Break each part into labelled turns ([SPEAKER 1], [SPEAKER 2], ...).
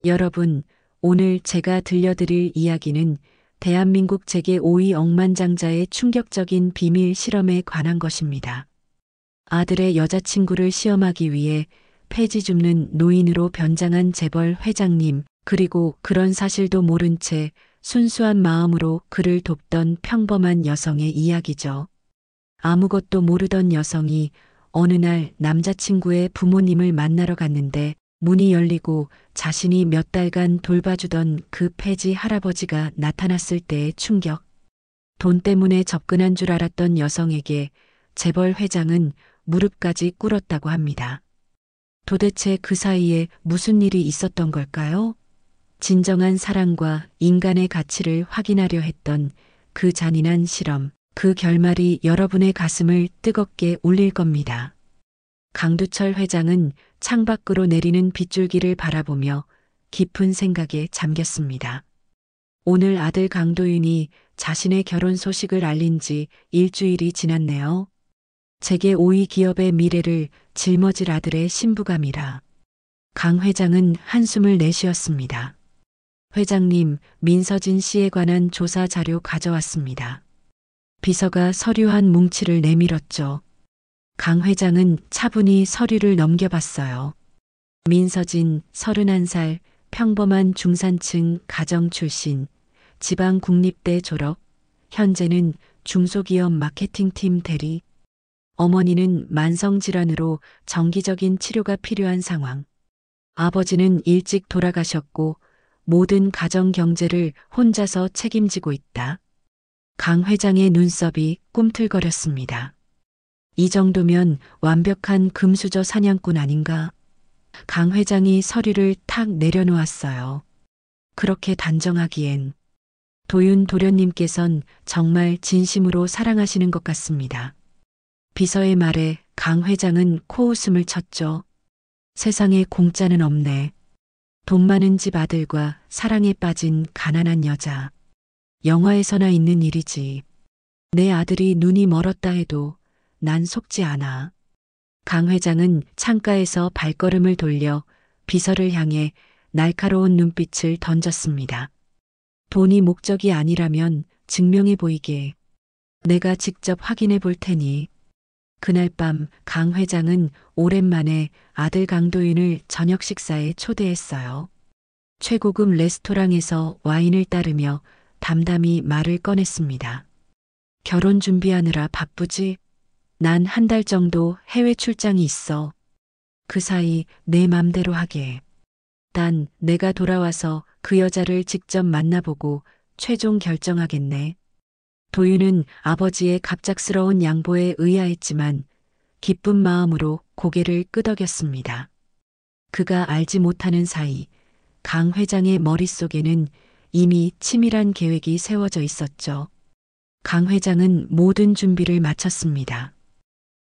[SPEAKER 1] 여러분, 오늘 제가 들려드릴 이야기는 대한민국 제5위 억만장자의 충격적인 비밀 실험에 관한 것입니다. 아들의 여자친구를 시험하기 위해 폐지 줍는 노인으로 변장한 재벌 회장님, 그리고 그런 사실도 모른 채 순수한 마음으로 그를 돕던 평범한 여성의 이야기죠. 아무것도 모르던 여성이 어느 날 남자친구의 부모님을 만나러 갔는데 문이 열리고 자신이 몇 달간 돌봐주던 그 폐지 할아버지가 나타났을 때의 충격. 돈 때문에 접근한 줄 알았던 여성에게 재벌 회장은 무릎까지 꿇었다고 합니다. 도대체 그 사이에 무슨 일이 있었던 걸까요? 진정한 사랑과 인간의 가치를 확인하려 했던 그 잔인한 실험, 그 결말이 여러분의 가슴을 뜨겁게 울릴 겁니다. 강두철 회장은 창밖으로 내리는 빗줄기를 바라보며 깊은 생각에 잠겼습니다. 오늘 아들 강도윤이 자신의 결혼 소식을 알린 지 일주일이 지났네요. 세계 5위 기업의 미래를 짊어질 아들의 신부감이라. 강 회장은 한숨을 내쉬었습니다. 회장님, 민서진 씨에 관한 조사 자료 가져왔습니다. 비서가 서류 한 뭉치를 내밀었죠. 강 회장은 차분히 서류를 넘겨봤어요. 민서진, 31살, 평범한 중산층 가정 출신, 지방 국립대 졸업, 현재는 중소기업 마케팅팀 대리. 어머니는 만성질환으로 정기적인 치료가 필요한 상황. 아버지는 일찍 돌아가셨고 모든 가정 경제를 혼자서 책임지고 있다. 강 회장의 눈썹이 꿈틀거렸습니다. 이 정도면 완벽한 금수저 사냥꾼 아닌가? 강 회장이 서류를 탁 내려놓았어요. 그렇게 단정하기엔 도윤 도련님께선 정말 진심으로 사랑하시는 것 같습니다. 비서의 말에 강 회장은 코웃음을 쳤죠. 세상에 공짜는 없네. 돈 많은 집 아들과 사랑에 빠진 가난한 여자. 영화에서나 있는 일이지. 내 아들이 눈이 멀었다 해도 난 속지 않아. 강 회장은 창가에서 발걸음을 돌려 비서를 향해 날카로운 눈빛을 던졌습니다. 돈이 목적이 아니라면 증명해 보이게. 내가 직접 확인해 볼 테니. 그날 밤 강 회장은 오랜만에 아들 강도윤을 저녁 식사에 초대했어요. 최고급 레스토랑에서 와인을 따르며 담담히 말을 꺼냈습니다. 결혼 준비하느라 바쁘지? 난 한 달 정도 해외 출장이 있어. 그 사이 내 맘대로 하게. 단 내가 돌아와서 그 여자를 직접 만나보고 최종 결정하겠네. 도윤은 아버지의 갑작스러운 양보에 의아했지만 기쁜 마음으로 고개를 끄덕였습니다. 그가 알지 못하는 사이 강 회장의 머릿속에는 이미 치밀한 계획이 세워져 있었죠. 강 회장은 모든 준비를 마쳤습니다.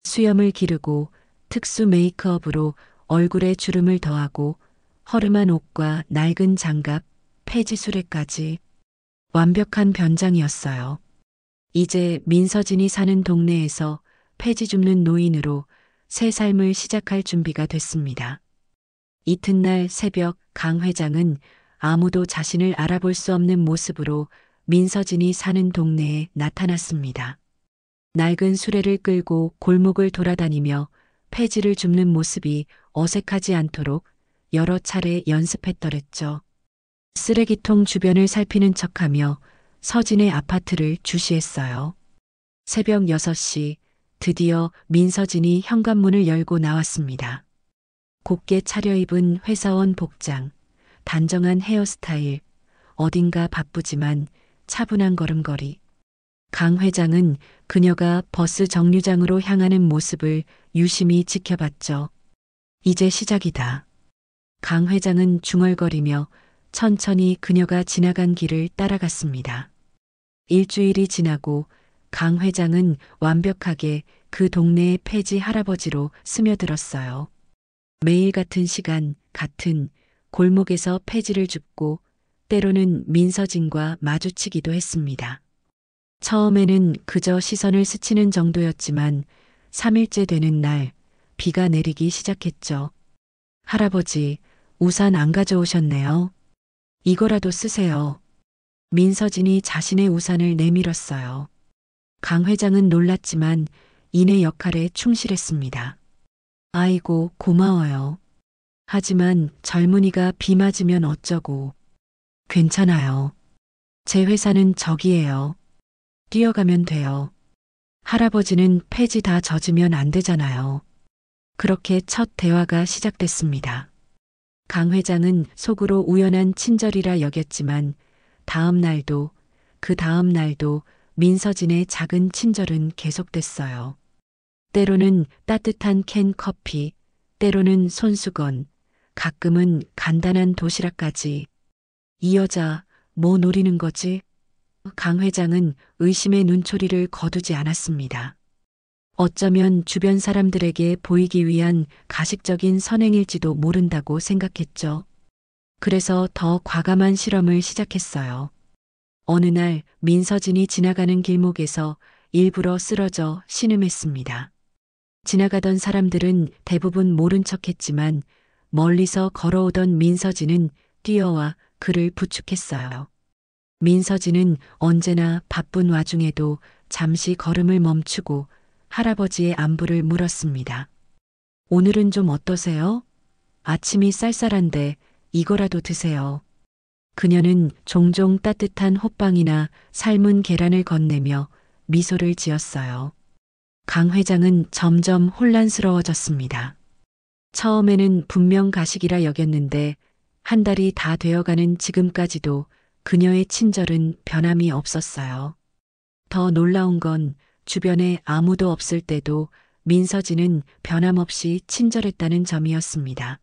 [SPEAKER 1] 수염을 기르고 특수 메이크업으로 얼굴에 주름을 더하고 허름한 옷과 낡은 장갑, 폐지 수레까지 완벽한 변장이었어요. 이제 민서진이 사는 동네에서 폐지 줍는 노인으로 새 삶을 시작할 준비가 됐습니다. 이튿날 새벽 강 회장은 아무도 자신을 알아볼 수 없는 모습으로 민서진이 사는 동네에 나타났습니다. 낡은 수레를 끌고 골목을 돌아다니며 폐지를 줍는 모습이 어색하지 않도록 여러 차례 연습했더랬죠. 쓰레기통 주변을 살피는 척하며 서진의 아파트를 주시했어요. 새벽 6시 드디어 민서진이 현관문을 열고 나왔습니다. 곱게 차려입은 회사원 복장, 단정한 헤어스타일, 어딘가 바쁘지만 차분한 걸음걸이. 강 회장은 그녀가 버스 정류장으로 향하는 모습을 유심히 지켜봤죠. 이제 시작이다. 강 회장은 중얼거리며 천천히 그녀가 지나간 길을 따라갔습니다. 일주일이 지나고 강 회장은 완벽하게 그 동네의 폐지 할아버지로 스며들었어요. 매일 같은 시간, 같은 골목에서 폐지를 줍고 때로는 민서진과 마주치기도 했습니다. 처음에는 그저 시선을 스치는 정도였지만 3일째 되는 날 비가 내리기 시작했죠. 할아버지, 우산 안 가져오셨네요. 이거라도 쓰세요. 민서진이 자신의 우산을 내밀었어요. 강 회장은 놀랐지만 이내 역할에 충실했습니다. 아이고, 고마워요. 하지만 젊은이가 비 맞으면 어쩌고. 괜찮아요. 제 회사는 저기예요. 뛰어가면 돼요. 할아버지는 폐지 다 젖으면 안 되잖아요. 그렇게 첫 대화가 시작됐습니다. 강 회장은 속으로 우연한 친절이라 여겼지만 다음 날도 그 다음 날도 민서진의 작은 친절은 계속됐어요. 때로는 따뜻한 캔 커피, 때로는 손수건, 가끔은 간단한 도시락까지. 이 여자 뭐 노리는 거지? 강 회장은 의심의 눈초리를 거두지 않았습니다. 어쩌면 주변 사람들에게 보이기 위한 가식적인 선행일지도 모른다고 생각했죠. 그래서 더 과감한 실험을 시작했어요. 어느 날 민서진이 지나가는 길목에서 일부러 쓰러져 신음했습니다. 지나가던 사람들은 대부분 모른 척했지만 멀리서 걸어오던 민서진은 뛰어와 그를 부축했어요. 민서진은 언제나 바쁜 와중에도 잠시 걸음을 멈추고 할아버지의 안부를 물었습니다. 오늘은 좀 어떠세요? 아침이 쌀쌀한데 이거라도 드세요. 그녀는 종종 따뜻한 호빵이나 삶은 계란을 건네며 미소를 지었어요. 강 회장은 점점 혼란스러워졌습니다. 처음에는 분명 가식이라 여겼는데 한 달이 다 되어가는 지금까지도 그녀의 친절은 변함이 없었어요. 더 놀라운 건 주변에 아무도 없을 때도 민서진은 변함없이 친절했다는 점이었습니다.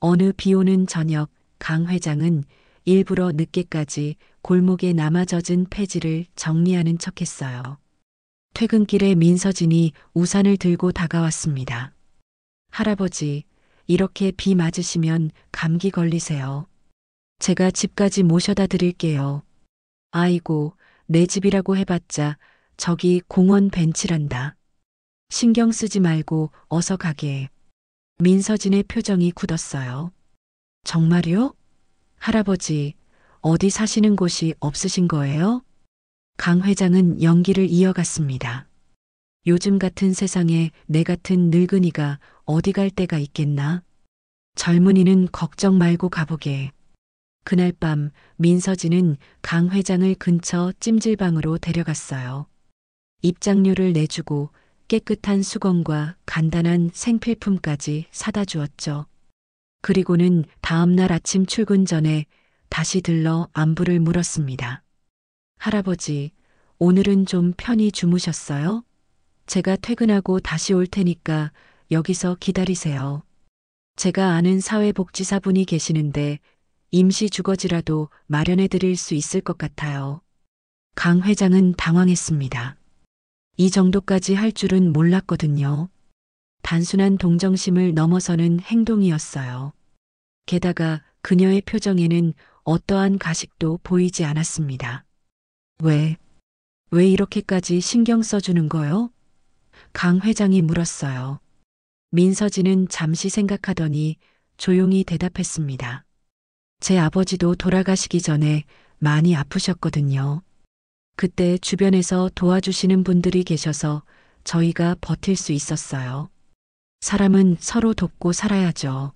[SPEAKER 1] 어느 비 오는 저녁 강 회장은 일부러 늦게까지 골목에 남아 젖은 폐지를 정리하는 척했어요. 퇴근길에 민서진이 우산을 들고 다가왔습니다. 할아버지, 이렇게 비 맞으시면 감기 걸리세요. 제가 집까지 모셔다 드릴게요. 아이고, 내 집이라고 해봤자 저기 공원 벤치란다. 신경 쓰지 말고 어서 가게. 민서진의 표정이 굳었어요. 정말요? 할아버지, 어디 사시는 곳이 없으신 거예요? 강 회장은 연기를 이어갔습니다. 요즘 같은 세상에 내 같은 늙은이가 어디 갈 데가 있겠나? 젊은이는 걱정 말고 가보게. 그날 밤 민서진은 강 회장을 근처 찜질방으로 데려갔어요. 입장료를 내주고 깨끗한 수건과 간단한 생필품까지 사다 주었죠. 그리고는 다음 날 아침 출근 전에 다시 들러 안부를 물었습니다. 할아버지, 오늘은 좀 편히 주무셨어요? 제가 퇴근하고 다시 올 테니까 여기서 기다리세요. 제가 아는 사회복지사분이 계시는데 임시 주거지라도 마련해 드릴 수 있을 것 같아요. 강 회장은 당황했습니다. 이 정도까지 할 줄은 몰랐거든요. 단순한 동정심을 넘어서는 행동이었어요. 게다가 그녀의 표정에는 어떠한 가식도 보이지 않았습니다. 왜 이렇게까지 신경 써주는 거요? 강 회장이 물었어요. 민서진은 잠시 생각하더니 조용히 대답했습니다. 제 아버지도 돌아가시기 전에 많이 아프셨거든요. 그때 주변에서 도와주시는 분들이 계셔서 저희가 버틸 수 있었어요. 사람은 서로 돕고 살아야죠.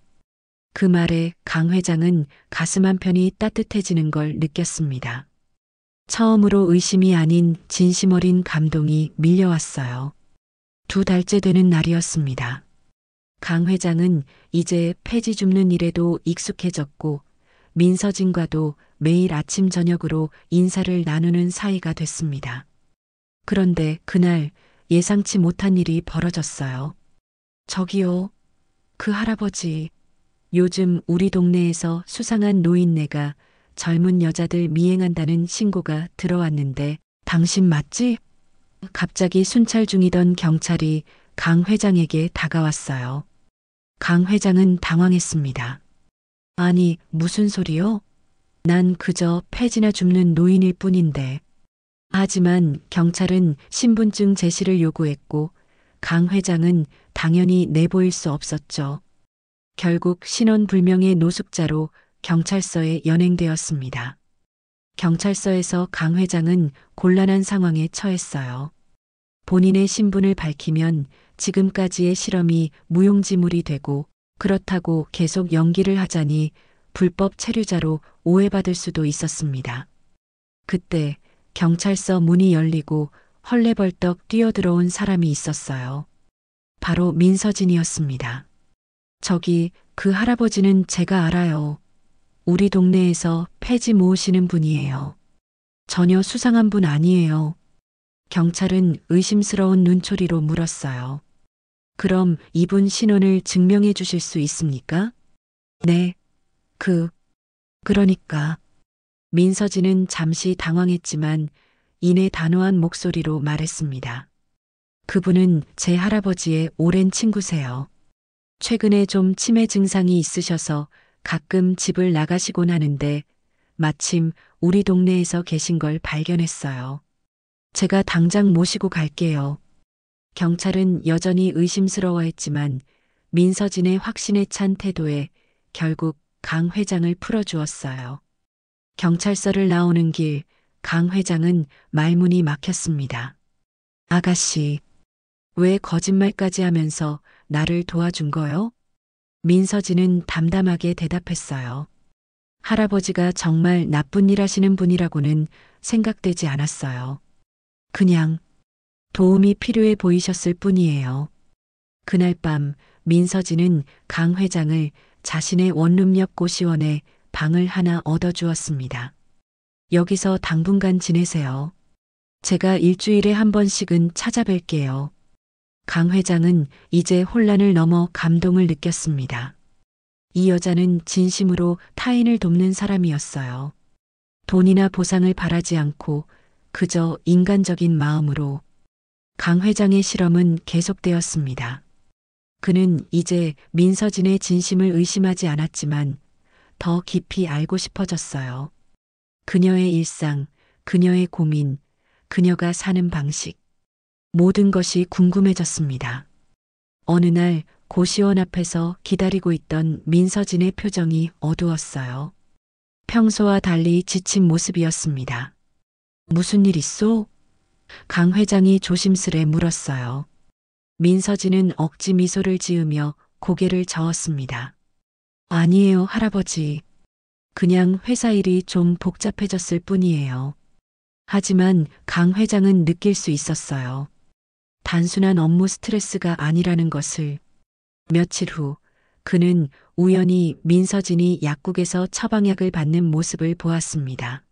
[SPEAKER 1] 그 말에 강 회장은 가슴 한편이 따뜻해지는 걸 느꼈습니다. 처음으로 의심이 아닌 진심 어린 감동이 밀려왔어요. 2달째 되는 날이었습니다. 강 회장은 이제 폐지 줍는 일에도 익숙해졌고 민서진과도 매일 아침 저녁으로 인사를 나누는 사이가 됐습니다. 그런데 그날 예상치 못한 일이 벌어졌어요. 저기요, 그 할아버지. 요즘 우리 동네에서 수상한 노인네가 젊은 여자들 미행한다는 신고가 들어왔는데 당신 맞지? 갑자기 순찰 중이던 경찰이 강 회장에게 다가왔어요. 강 회장은 당황했습니다. 아니, 무슨 소리요? 난 그저 폐지나 줍는 노인일 뿐인데. 하지만 경찰은 신분증 제시를 요구했고 강 회장은 당연히 내보일 수 없었죠. 결국 신원불명의 노숙자로 경찰서에 연행되었습니다. 경찰서에서 강 회장은 곤란한 상황에 처했어요. 본인의 신분을 밝히면 지금까지의 실험이 무용지물이 되고, 그렇다고 계속 연기를 하자니 불법 체류자로 오해받을 수도 있었습니다. 그때 경찰서 문이 열리고 헐레벌떡 뛰어들어온 사람이 있었어요. 바로 민서진이었습니다. 저기 그 할아버지는 제가 알아요. 우리 동네에서 폐지 모으시는 분이에요. 전혀 수상한 분 아니에요. 경찰은 의심스러운 눈초리로 물었어요. 그럼 이분 신원을 증명해 주실 수 있습니까? 네. 그러니까. 민서진은 잠시 당황했지만 이내 단호한 목소리로 말했습니다. 그분은 제 할아버지의 오랜 친구세요. 최근에 좀 치매 증상이 있으셔서 가끔 집을 나가시곤 하는데 마침 우리 동네에서 계신 걸 발견했어요. 제가 당장 모시고 갈게요. 경찰은 여전히 의심스러워했지만 민서진의 확신에 찬 태도에 결국 강 회장을 풀어주었어요. 경찰서를 나오는 길, 강 회장은 말문이 막혔습니다. 아가씨, 왜 거짓말까지 하면서 나를 도와준 거요? 민서진은 담담하게 대답했어요. 할아버지가 정말 나쁜 일 하시는 분이라고는 생각되지 않았어요. 그냥 도움이 필요해 보이셨을 뿐이에요. 그날 밤 민서진은 강 회장을 자신의 원룸 옆 고시원에 방을 하나 얻어주었습니다. 여기서 당분간 지내세요. 제가 일주일에 한 번씩은 찾아뵐게요. 강 회장은 이제 혼란을 넘어 감동을 느꼈습니다. 이 여자는 진심으로 타인을 돕는 사람이었어요. 돈이나 보상을 바라지 않고 그저 인간적인 마음으로. 강 회장의 실험은 계속되었습니다. 그는 이제 민서진의 진심을 의심하지 않았지만 더 깊이 알고 싶어졌어요. 그녀의 일상, 그녀의 고민, 그녀가 사는 방식. 모든 것이 궁금해졌습니다. 어느 날 고시원 앞에서 기다리고 있던 민서진의 표정이 어두웠어요. 평소와 달리 지친 모습이었습니다. 무슨 일 있소? 강 회장이 조심스레 물었어요. 민서진은 억지 미소를 지으며 고개를 저었습니다. 아니에요, 할아버지. 그냥 회사 일이 좀 복잡해졌을 뿐이에요. 하지만 강 회장은 느낄 수 있었어요. 단순한 업무 스트레스가 아니라는 것을. 며칠 후 그는 우연히 민서진이 약국에서 처방약을 받는 모습을 보았습니다.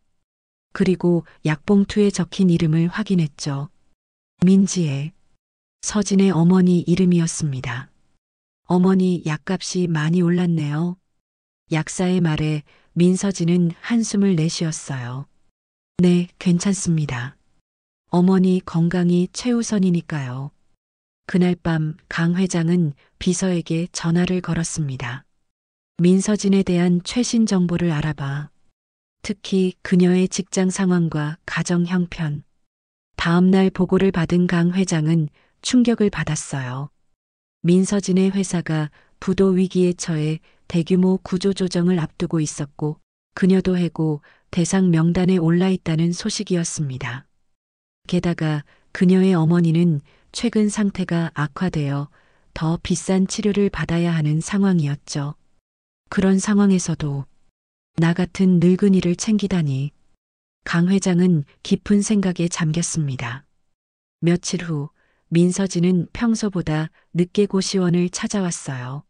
[SPEAKER 1] 그리고 약봉투에 적힌 이름을 확인했죠. 민지혜. 서진의 어머니 이름이었습니다. 어머니, 약값이 많이 올랐네요. 약사의 말에 민서진은 한숨을 내쉬었어요. 네, 괜찮습니다. 어머니 건강이 최우선이니까요. 그날 밤 강 회장은 비서에게 전화를 걸었습니다. 민서진에 대한 최신 정보를 알아봐. 특히 그녀의 직장 상황과 가정 형편. 다음 날 보고를 받은 강 회장은 충격을 받았어요. 민서진의 회사가 부도 위기에 처해 대규모 구조조정을 앞두고 있었고 그녀도 해고 대상 명단에 올라 있다는 소식이었습니다. 게다가 그녀의 어머니는 최근 상태가 악화되어 더 비싼 치료를 받아야 하는 상황이었죠. 그런 상황에서도 나 같은 늙은이를 챙기다니. 강 회장은 깊은 생각에 잠겼습니다. 며칠 후 민서진은 평소보다 늦게 고시원을 찾아왔어요.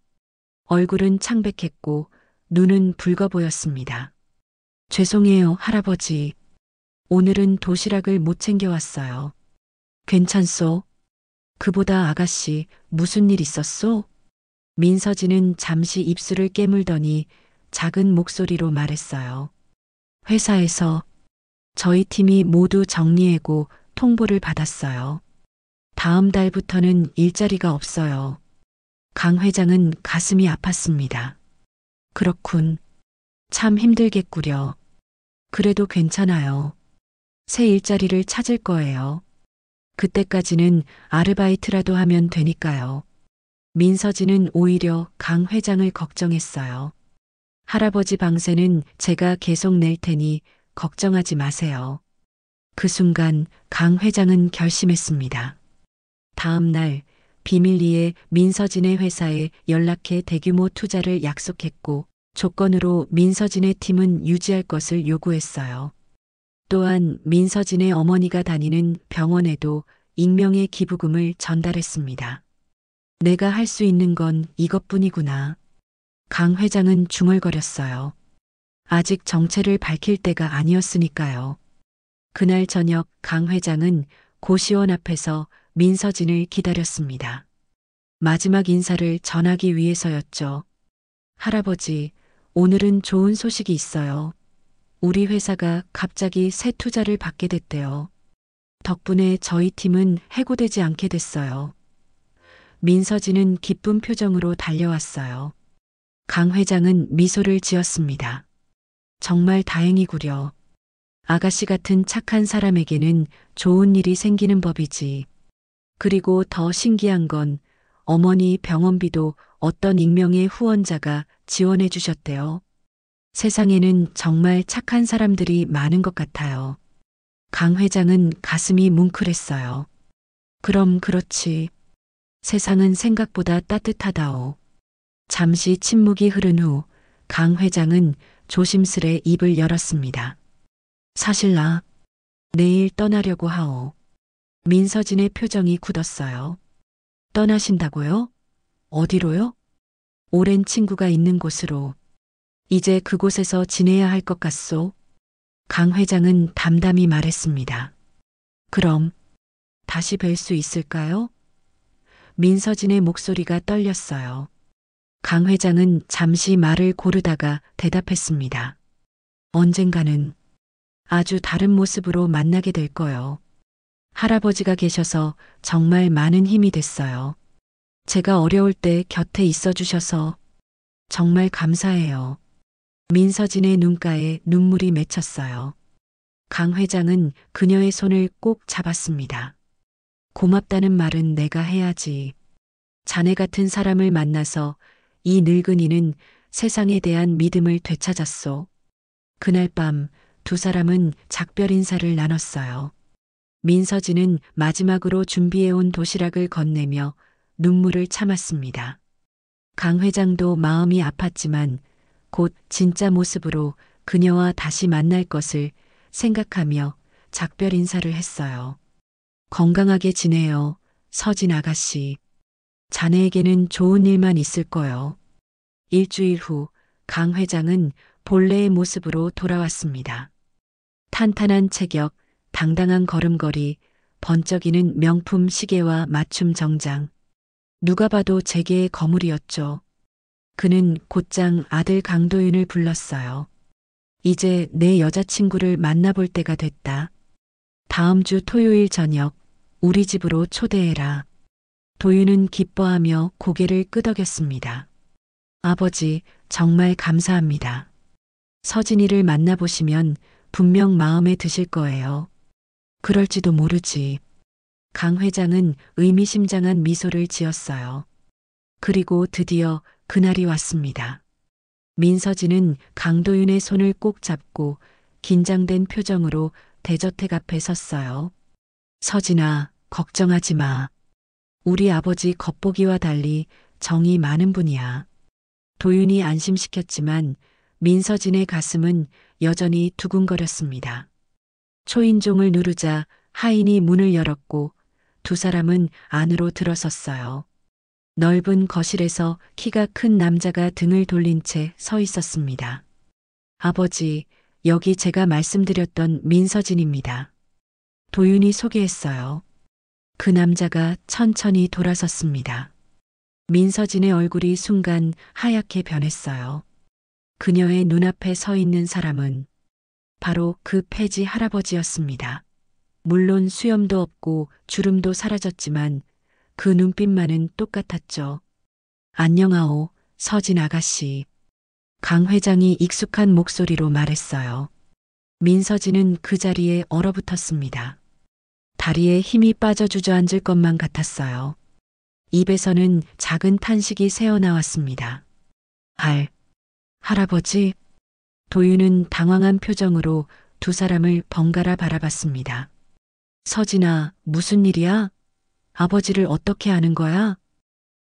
[SPEAKER 1] 얼굴은 창백했고 눈은 붉어 보였습니다. 죄송해요, 할아버지. 오늘은 도시락을 못 챙겨왔어요. 괜찮소? 그보다 아가씨, 무슨 일 있었소? 민서진은 잠시 입술을 깨물더니 작은 목소리로 말했어요. 회사에서 저희 팀이 모두 정리해고 통보를 받았어요. 다음 달부터는 일자리가 없어요. 강 회장은 가슴이 아팠습니다. 그렇군. 참 힘들겠구려. 그래도 괜찮아요. 새 일자리를 찾을 거예요. 그때까지는 아르바이트라도 하면 되니까요. 민서진은 오히려 강 회장을 걱정했어요. 할아버지 방세는 제가 계속 낼 테니 걱정하지 마세요. 그 순간 강 회장은 결심했습니다. 다음 날 비밀리에 민서진의 회사에 연락해 대규모 투자를 약속했고 조건으로 민서진의 팀은 유지할 것을 요구했어요. 또한 민서진의 어머니가 다니는 병원에도 익명의 기부금을 전달했습니다. 내가 할 수 있는 건 이것뿐이구나. 강 회장은 중얼거렸어요. 아직 정체를 밝힐 때가 아니었으니까요. 그날 저녁 강 회장은 고시원 앞에서 민서진을 기다렸습니다. 마지막 인사를 전하기 위해서였죠. 할아버지, 오늘은 좋은 소식이 있어요. 우리 회사가 갑자기 새 투자를 받게 됐대요. 덕분에 저희 팀은 해고되지 않게 됐어요. 민서진은 기쁜 표정으로 달려왔어요. 강 회장은 미소를 지었습니다. 정말 다행이구려. 아가씨 같은 착한 사람에게는 좋은 일이 생기는 법이지. 그리고 더 신기한 건 어머니 병원비도 어떤 익명의 후원자가 지원해 주셨대요. 세상에는 정말 착한 사람들이 많은 것 같아요. 강 회장은 가슴이 뭉클했어요. 그럼 그렇지. 세상은 생각보다 따뜻하다오. 잠시 침묵이 흐른 후 강 회장은 조심스레 입을 열었습니다. 사실 나 내일 떠나려고 하오. 민서진의 표정이 굳었어요. 떠나신다고요? 어디로요? 오랜 친구가 있는 곳으로. 이제 그곳에서 지내야 할 것 같소. 강 회장은 담담히 말했습니다. 그럼 다시 뵐 수 있을까요? 민서진의 목소리가 떨렸어요. 강 회장은 잠시 말을 고르다가 대답했습니다. 언젠가는 아주 다른 모습으로 만나게 될 거요. 할아버지가 계셔서 정말 많은 힘이 됐어요. 제가 어려울 때 곁에 있어 주셔서 정말 감사해요. 민서진의 눈가에 눈물이 맺혔어요. 강 회장은 그녀의 손을 꼭 잡았습니다. 고맙다는 말은 내가 해야지. 자네 같은 사람을 만나서 이 늙은이는 세상에 대한 믿음을 되찾았소. 그날 밤 두 사람은 작별 인사를 나눴어요. 민서진은 마지막으로 준비해온 도시락을 건네며 눈물을 참았습니다. 강 회장도 마음이 아팠지만 곧 진짜 모습으로 그녀와 다시 만날 것을 생각하며 작별 인사를 했어요. 건강하게 지내요, 서진 아가씨. 자네에게는 좋은 일만 있을 거요. 일주일 후 강 회장은 본래의 모습으로 돌아왔습니다. 탄탄한 체격, 당당한 걸음걸이, 번쩍이는 명품 시계와 맞춤 정장. 누가 봐도 재계의 거물이었죠. 그는 곧장 아들 강도윤을 불렀어요. 이제 내 여자친구를 만나볼 때가 됐다. 다음 주 토요일 저녁 우리 집으로 초대해라. 도윤은 기뻐하며 고개를 끄덕였습니다. 아버지, 정말 감사합니다. 서진이를 만나보시면 분명 마음에 드실 거예요. 그럴지도 모르지. 강 회장은 의미심장한 미소를 지었어요. 그리고 드디어 그날이 왔습니다. 민서진은 강도윤의 손을 꼭 잡고 긴장된 표정으로 대저택 앞에 섰어요. 서진아, 걱정하지 마. 우리 아버지 겉보기와 달리 정이 많은 분이야. 도윤이 안심시켰지만 민서진의 가슴은 여전히 두근거렸습니다. 초인종을 누르자 하인이 문을 열었고 두 사람은 안으로 들어섰어요. 넓은 거실에서 키가 큰 남자가 등을 돌린 채 서 있었습니다. 아버지, 여기 제가 말씀드렸던 민서진입니다. 도윤이 소개했어요. 그 남자가 천천히 돌아섰습니다. 민서진의 얼굴이 순간 하얗게 변했어요. 그녀의 눈앞에 서 있는 사람은 바로 그 폐지 할아버지였습니다. 물론 수염도 없고 주름도 사라졌지만 그 눈빛만은 똑같았죠. 안녕하오, 서진 아가씨. 강 회장이 익숙한 목소리로 말했어요. 민서진은 그 자리에 얼어붙었습니다. 다리에 힘이 빠져 주저앉을 것만 같았어요. 입에서는 작은 탄식이 새어나왔습니다. 할아버지. 도윤은 당황한 표정으로 두 사람을 번갈아 바라봤습니다. 서진아, 무슨 일이야? 아버지를 어떻게 아는 거야?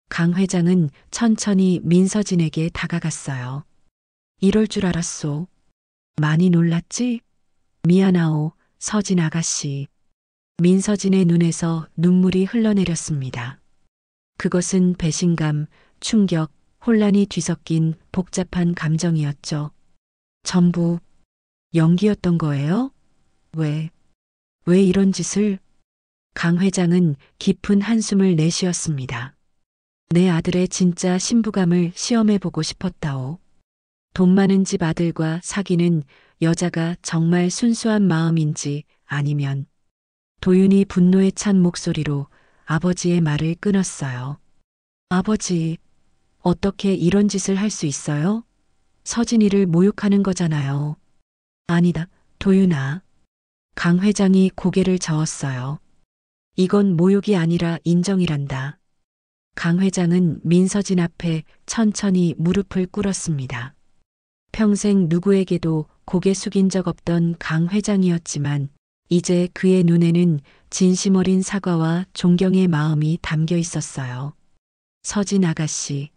[SPEAKER 1] 강 회장은 천천히 민서진에게 다가갔어요. 이럴 줄 알았소. 많이 놀랐지? 미안하오, 서진 아가씨. 민서진의 눈에서 눈물이 흘러내렸습니다. 그것은 배신감, 충격, 혼란이 뒤섞인 복잡한 감정이었죠. 전부 연기였던 거예요? 왜 이런 짓을? 강 회장은 깊은 한숨을 내쉬었습니다. 내 아들의 진짜 신부감을 시험해보고 싶었다오. 돈 많은 집 아들과 사귀는 여자가 정말 순수한 마음인지 아니면 도윤이 분노에 찬 목소리로 아버지의 말을 끊었어요. 아버지, 어떻게 이런 짓을 할 수 있어요? 서진이를 모욕하는 거잖아요. 아니다, 도윤아. 강 회장이 고개를 저었어요. 이건 모욕이 아니라 인정이란다. 강 회장은 민서진 앞에 천천히 무릎을 꿇었습니다. 평생 누구에게도 고개 숙인 적 없던 강 회장이었지만 이제 그의 눈에는 진심 어린 사과와 존경의 마음이 담겨 있었어요. 서진 아가씨,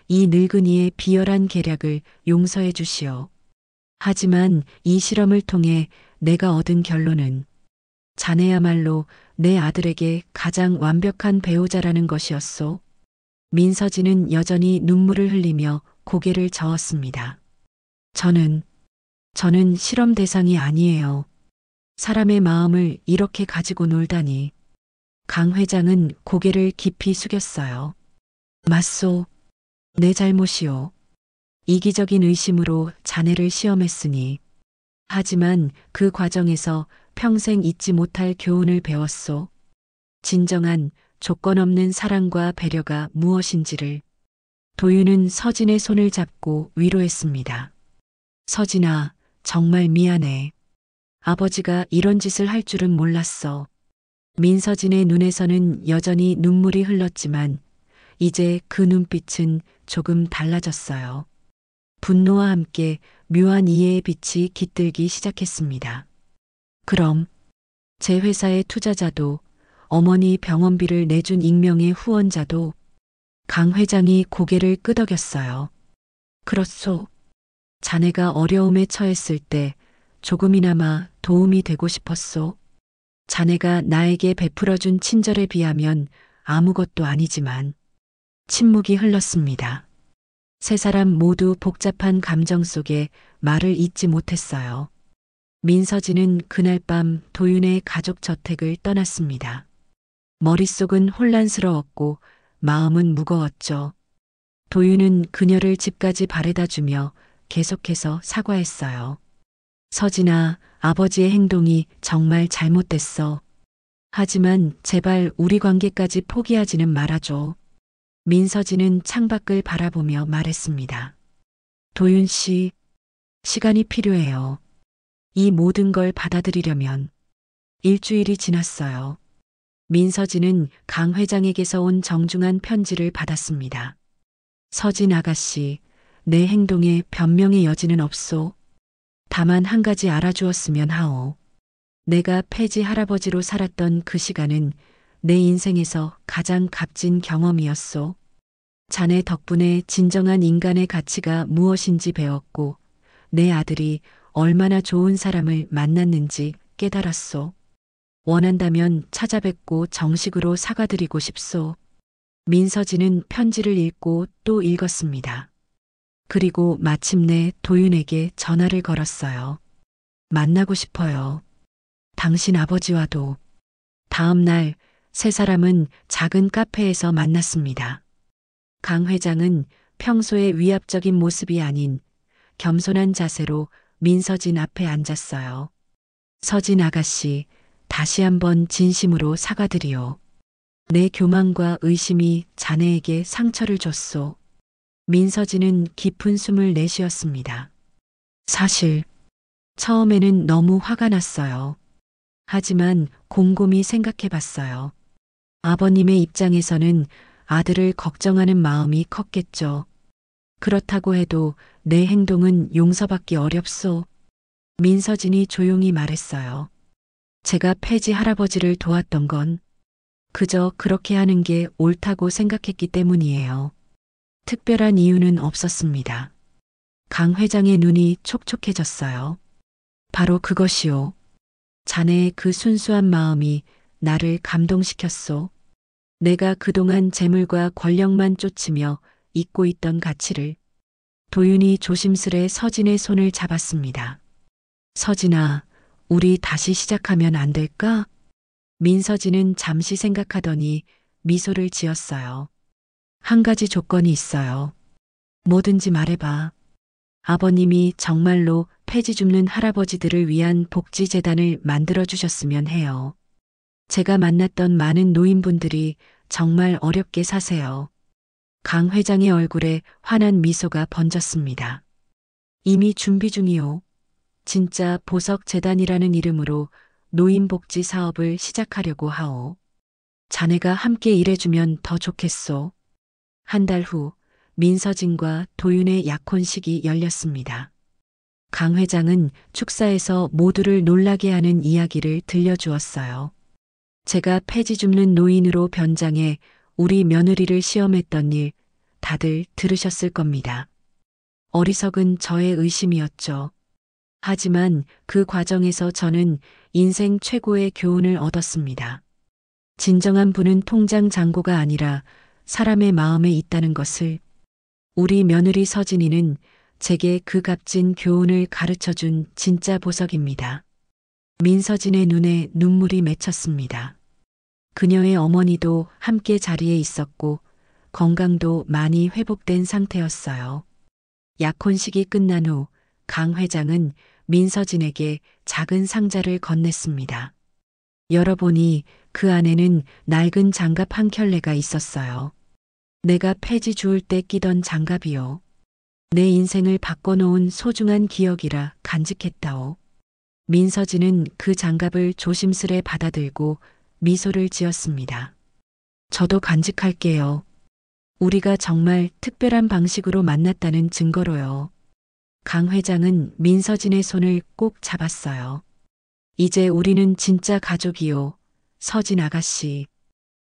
[SPEAKER 1] 이 늙은이의 비열한 계략을 용서해 주시오. 하지만 이 실험을 통해 내가 얻은 결론은 자네야말로 내 아들에게 가장 완벽한 배우자라는 것이었소. 민서진은 여전히 눈물을 흘리며 고개를 저었습니다. 저는 실험 대상이 아니에요. 사람의 마음을 이렇게 가지고 놀다니. 강 회장은 고개를 깊이 숙였어요. 맞소. 내 잘못이오. 이기적인 의심으로 자네를 시험했으니. 하지만 그 과정에서 평생 잊지 못할 교훈을 배웠소. 진정한 조건 없는 사랑과 배려가 무엇인지를. 도윤은 서진의 손을 잡고 위로했습니다. 서진아, 정말 미안해. 아버지가 이런 짓을 할 줄은 몰랐어. 민서진의 눈에서는 여전히 눈물이 흘렀지만 이제 그 눈빛은 조금 달라졌어요. 분노와 함께 묘한 이해의 빛이 깃들기 시작했습니다. 그럼 제 회사의 투자자도 어머니 병원비를 내준 익명의 후원자도. 강 회장이 고개를 끄덕였어요. 그렇소. 자네가 어려움에 처했을 때 조금이나마 도움이 되고 싶었소. 자네가 나에게 베풀어준 친절에 비하면 아무것도 아니지만. 침묵이 흘렀습니다. 세 사람 모두 복잡한 감정 속에 말을 잇지 못했어요. 민서진은 그날 밤 도윤의 가족 저택을 떠났습니다. 머릿속은 혼란스러웠고 마음은 무거웠죠. 도윤은 그녀를 집까지 바래다 주며 계속해서 사과했어요. 서진아, 아버지의 행동이 정말 잘못됐어. 하지만 제발 우리 관계까지 포기하지는 말아줘. 민서진은 창밖을 바라보며 말했습니다. 도윤 씨, 시간이 필요해요. 이 모든 걸 받아들이려면. 일주일이 지났어요. 민서진은 강 회장에게서 온 정중한 편지를 받았습니다. 서진 아가씨, 내 행동에 변명의 여지는 없소. 다만 한 가지 알아주었으면 하오. 내가 폐지 할아버지로 살았던 그 시간은 내 인생에서 가장 값진 경험이었소. 자네 덕분에 진정한 인간의 가치가 무엇인지 배웠고 내 아들이 얼마나 좋은 사람을 만났는지 깨달았소. 원한다면 찾아뵙고 정식으로 사과드리고 싶소. 민서진은 편지를 읽고 또 읽었습니다. 그리고 마침내 도윤에게 전화를 걸었어요. 만나고 싶어요. 당신 아버지와도. 다음 날 세 사람은 작은 카페에서 만났습니다. 강 회장은 평소의 위압적인 모습이 아닌 겸손한 자세로 민서진 앞에 앉았어요. 서진 아가씨, 다시 한번 진심으로 사과드리오. 내 교만과 의심이 자네에게 상처를 줬소. 민서진은 깊은 숨을 내쉬었습니다. 사실 처음에는 너무 화가 났어요. 하지만 곰곰이 생각해 봤어요. 아버님의 입장에서는 아들을 걱정하는 마음이 컸겠죠. 그렇다고 해도 내 행동은 용서받기 어렵소. 민서진이 조용히 말했어요. 제가 폐지 할아버지를 도왔던 건 그저 그렇게 하는 게 옳다고 생각했기 때문이에요. 특별한 이유는 없었습니다. 강 회장의 눈이 촉촉해졌어요. 바로 그것이요. 자네의 그 순수한 마음이 나를 감동시켰소. 내가 그동안 재물과 권력만 쫓으며 잊고 있던 가치를. 도윤이 조심스레 서진의 손을 잡았습니다. 서진아, 우리 다시 시작하면 안 될까? 민서진은 잠시 생각하더니 미소를 지었어요. 한 가지 조건이 있어요. 뭐든지 말해봐. 아버님이 정말로 폐지 줍는 할아버지들을 위한 복지재단을 만들어주셨으면 해요. 제가 만났던 많은 노인분들이 정말 어렵게 사세요. 강 회장의 얼굴에 환한 미소가 번졌습니다. 이미 준비 중이요. 진짜 보석재단이라는 이름으로 노인복지 사업을 시작하려고 하오. 자네가 함께 일해주면 더 좋겠소. 한 달 후 민서진과 도윤의 약혼식이 열렸습니다. 강 회장은 축사에서 모두를 놀라게 하는 이야기를 들려주었어요. 제가 폐지 줍는 노인으로 변장해 우리 며느리를 시험했던 일 다들 들으셨을 겁니다. 어리석은 저의 의심이었죠. 하지만 그 과정에서 저는 인생 최고의 교훈을 얻었습니다. 진정한 부는 통장 잔고가 아니라 사람의 마음에 있다는 것을. 우리 며느리 서진이는 제게 그 값진 교훈을 가르쳐준 진짜 보석입니다. 민서진의 눈에 눈물이 맺혔습니다. 그녀의 어머니도 함께 자리에 있었고 건강도 많이 회복된 상태였어요. 약혼식이 끝난 후 강 회장은 민서진에게 작은 상자를 건넸습니다. 열어보니 그 안에는 낡은 장갑 한 켤레가 있었어요. 내가 폐지 주울 때 끼던 장갑이요. 내 인생을 바꿔놓은 소중한 기억이라 간직했다오. 민서진은 그 장갑을 조심스레 받아들고 미소를 지었습니다. 저도 간직할게요. 우리가 정말 특별한 방식으로 만났다는 증거로요. 강 회장은 민서진의 손을 꼭 잡았어요. 이제 우리는 진짜 가족이요. 서진 아가씨.